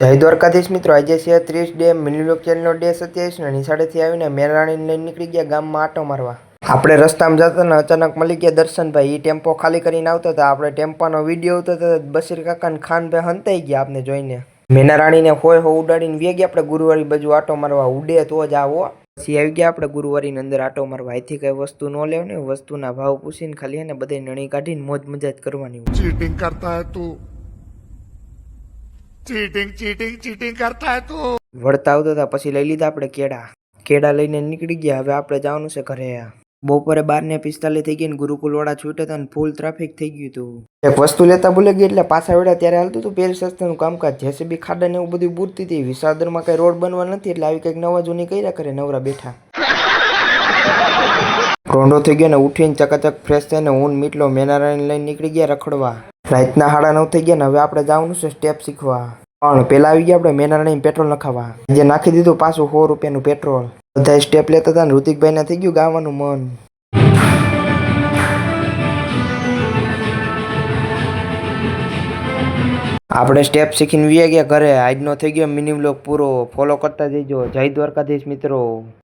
જય દ્વારકાધીશ મિત્રો, આજે છે 30 ડે મિની વ્લોગ ચેનલનો ડે 27 ને નિશાળેથી આવીને મેરાણીને લઈને નીકળી ગયા ગામમાં આટો મારવા. આપણે રસ્તામાં જતા ને અચાનક મળી ગયા દર્શનભાઈ. એ ટેમ્પો ખાલી કરીને આવતા હતા. આપણે ટેમ્પાનો વિડીયો હતો તો બશીર કાકા ને ખાનભાઈ હંતાઈ ગયા આપને જોઈને. મેનારાણીને હો ઉડાડીને વે ગયા આપણે ગુરુવારી બાજુ આટો મારવા. ઉડે તો જ આવો. પછી આવી ગયા આપણે ગુરુવારીની અંદર આટો મારવા. અહીંથી કઈ વસ્તુ ન લેવ ને, વસ્તુના ભાવ પૂછીને ખાલી એને બધે નણી કાઢીને મોજ મજા જ કરવાની. चीटिंग करता है तू, चीटिंग चीटिंग चीटिंग करता है तू। વળતા આવતા હતા પછી લઈ લીધા આપણે કેળા લઈને નીકળી ગયા. હવે આપણે જવાનું છે ઘરે. બપોરે 12:45 થઈ ગઈ ને ગુરુકુલ વાળા છૂટ્યા હતા ને ફૂલ ટ્રાફિક થઈ ગયું હતું. એક વસ્તુ લેતા ભૂલે ગઈ એટલે પાછા વળ્યા ત્યારે હાલતું હતું પેલ સસ્તાનું કામકાજ. જેસીબી ખાડા ને એવું બધું બૂરતી હતી. વિસાદરમાં કઈ રોડ બનવા નથી એટલે આવી કઈક નવા જૂની કર્યા કરે નવરા બેઠા. રોંઢો થઈ ગયો ને ઉઠીને ચકાચક ફ્રેશ થઈને હું મીટલો મેનારાણી લઈને નીકળી ગયા રખડવા. રાતના 9:30 થઈ ગયા ને હવે આપણે જવાનું છે સ્ટેપ શીખવા. પણ પેલા આવી ગયા આપણે મેનારાણી પેટ્રોલ નખાવા. જે નાખી દીધું પાછું 100 રૂપિયાનું પેટ્રોલ. બધા સ્ટેપ લેતા હતા ને ઋતિકભાઈ ના થઈ ગયું ગાવાનું મન. આપણે સ્ટેપ શીખીને વી ગયા ઘરે. આજનો થઈ ગયો મિની વ્લોગ પૂરો. ફોલો કરતા જઈજો. જય દ્વારકાધીશ મિત્રો.